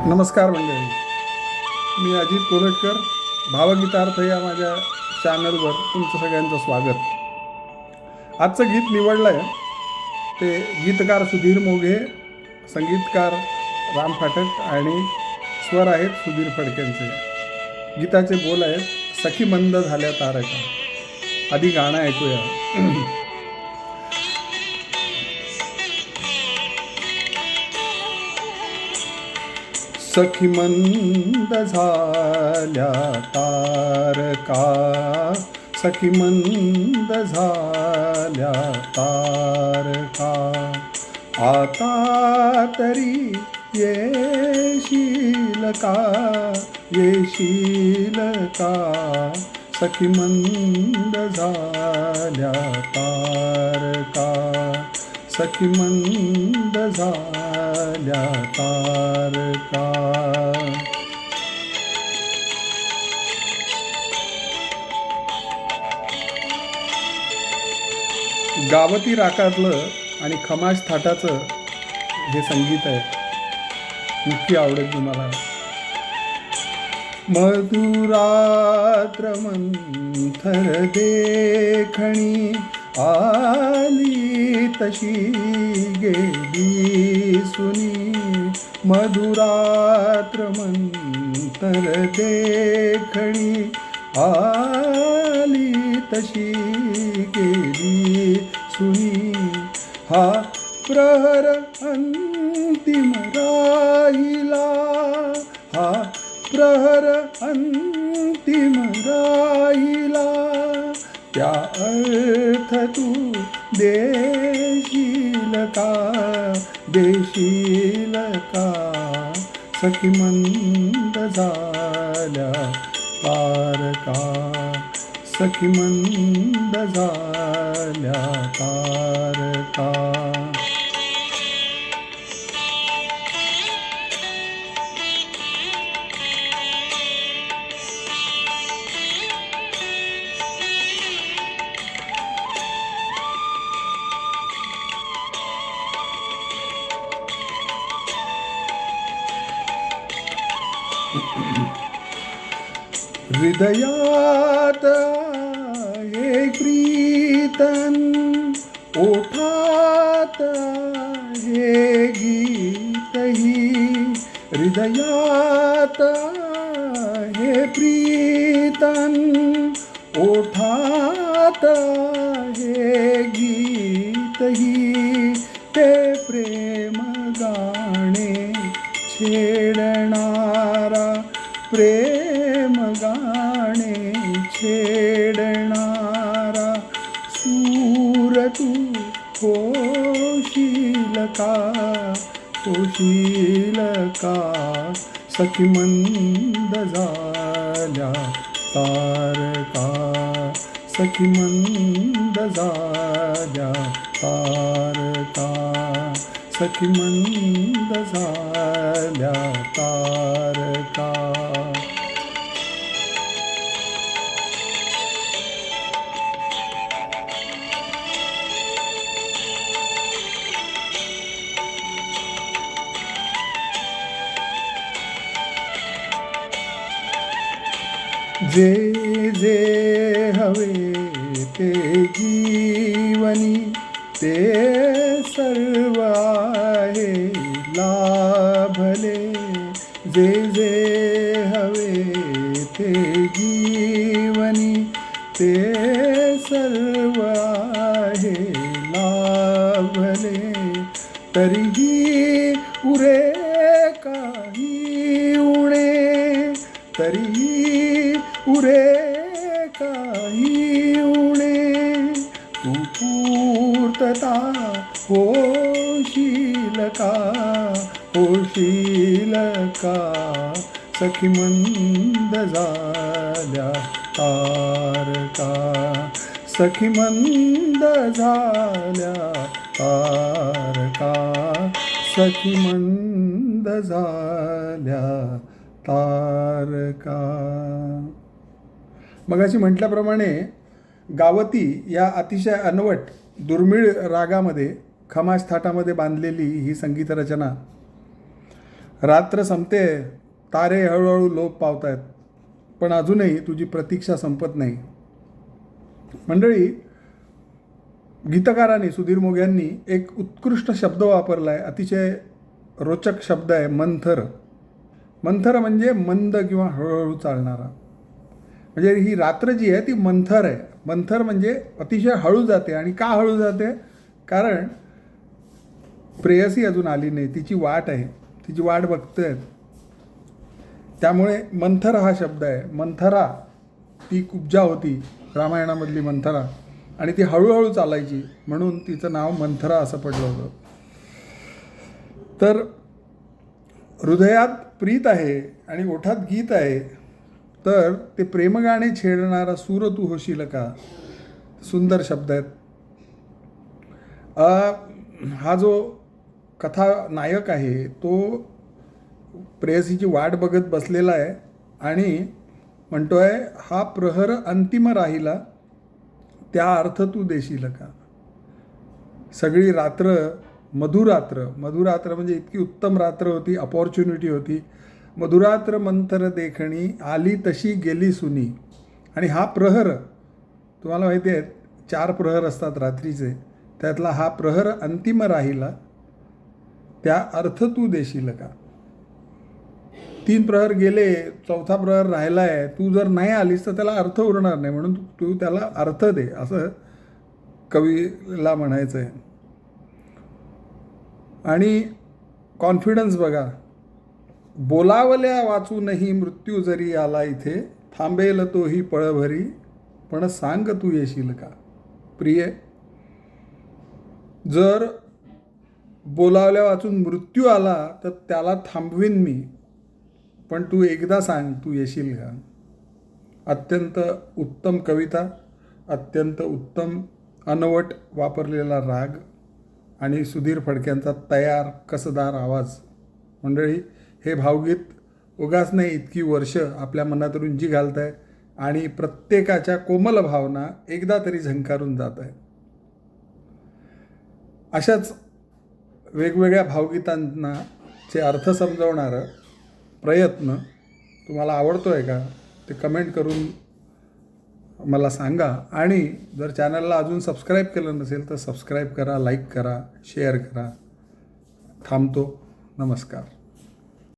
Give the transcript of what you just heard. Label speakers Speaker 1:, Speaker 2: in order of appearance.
Speaker 1: नमस्कार मंडळी, मी अजित कोलटकर. भावगीतार्थ या माझ्या चॅनलवर तुमचं सगळ्यांचं स्वागत. आजचं गीत निवडलं आहे ते गीतकार सुधीर मोघे, संगीतकार राम फाटक आणि स्वर आहेत सुधीर फडकेंचे. गीताचे बोल आहेत सखी मंद झाल्या तारका. आधी गाणं ऐकूया. सखी मंद झाल्या तारका, सखी मंद झाल्या तारका. आता तरी येशील का, येशील का. सखी मंद झाल्या तारका, सखी मंद झाल्या तारका. गावती रागातलं आणि खमाज थाटाचं हे संगीत आहे, नक्की आवडेल तुम्हाला. मधुरात्र मंथर देखणी आली तशी गेली सुनी. मधुरात्र मंथर देखणी आली तशी गेली सुनी. हा प्रहर अंतिम राहिला, हा प्रहर अंतिम राहिला. त्या अर्थ तू देशील का, देशील का. सखी मंद झाल्या तारका, सखी मंद झाल्या तारका. हृदयात आहे प्रीतन, ओठात आहे गीतही. हृदयात आहे प्रीतन, ओठात आहे गीतही. ते प्रेम गाणे छेडणारा, प्रेम गाणे छेडणारा. सूर तू होशील का, होशील का. सखी मंद झाल्या तारका, सखी मंद झाल्या तारका. सखी मंद झाल्या तारका. जे जे हवे ते जीवनी, ते सर्व आहे लाभले. जे जे हवे ते जीवनी, ते सर्व आहे लाभले. तरीही उरे काही उणे, तरीही उरे काही उणे. तू पूर्तता होशील का, होशील का. सखी मंद झाल्या तारका, सखी मंद झाल्या तारका. सखी मंद झाल्या तारका. मगाशी म्हटल्याप्रमाणे गावती या अतिशय अनवट दुर्मिळ रागामध्ये खमाज थाटामध्ये बांधलेली ही संगीत रचना रात्र संपते, तारे हळूहळू लोप पावत आहेत, पण अजूनही तुझी प्रतीक्षा संपत नाही. मंडळी, गीतकारांनी सुधीर मोघ्यांनी एक उत्कृष्ट शब्द वापरला आहे, अतिशय रोचक शब्द आहे, मंथर. मंथर म्हणजे मंद किंवा हळूहळू चालणारा. म्हणजे ही रात्र जी आहे ती मंथर आहे. मंथर म्हणजे अतिशय हळू जाते. आणि का हळू जाते? कारण प्रेयसी अजून आली नाही, तिची वाट आहे, तिची वाट बघतोय. त्यामुळे मंथर हा शब्द आहे. मंथरा ती कुब्जा होती रामायणामधली मंथरा, आणि ती हळूहळू चालायची म्हणून तिचं नाव मंथरा असं पडलं होतं. तर हृदयात प्रीत आहे आणि ओठात गीत आहे, तर ते प्रेमगाणे छेडणारा सूर तू होशील का. सुंदर शब्द आहेत. हा जो कथानायक आहे तो प्रेयसीची वाट बघत बसलेला आहे आणि म्हणतोय, हा प्रहर अंतिम राहिला, त्या अर्थ तू देशील का. सगळी रात्र मधुरात्र, मधुरात्र म्हणजे इतकी उत्तम रात्र होती, अपॉर्च्युनिटी होती. मधुरात्र मंथर देखणी, आली तशी गेली सुनी. आणि हा प्रहर, तुम्हाला माहिती आहे 4 प्रहर असतात रात्रीचे, त्यातला हा प्रहर अंतिम राहिला, त्या अर्थ तू देशील का. 3 प्रहर गेले, 4था प्रहर राहिला आहे, तू जर नाही आलीस तर त्याला अर्थ उरणार नाही, म्हणून तू त्याला अर्थ दे, असं कवीला म्हणायचं आहे. आणि कॉन्फिडन्स बघा, बोलावल्या वाचूनही मृत्यू जरी आला इथे, थांबेल तोही पळभरी, पण सांग तू येशील का. प्रिय, जर बोलावल्या वाचून मृत्यू आला तर त्याला थांबवीन मी, पण तू एकदा सांग तू येशील का. अत्यंत उत्तम कविता, अत्यंत उत्तम अनवट वापरलेला राग आणि सुधीर फडक्यांचा तयार कसदार आवाज. मंडळी, हे भावगीत उगाच नाही इतकी वर्ष आपल्या मनात रुंजी घालत आहे आणि प्रत्येकाच्या कोमल भावना एकदा तरी झंकारून जात आहे. अशाच वेगवेगळ्या भावगीतांना चे अर्थ समजवणारं प्रयत्न तुम्हाला आवडतो आहे का ते कमेंट करून मला सांगा. आणि जर चॅनलला अजून सबस्क्राईब केलं नसेल तर सबस्क्राईब करा, लाईक करा, शेअर करा. थांबतो. नमस्कार.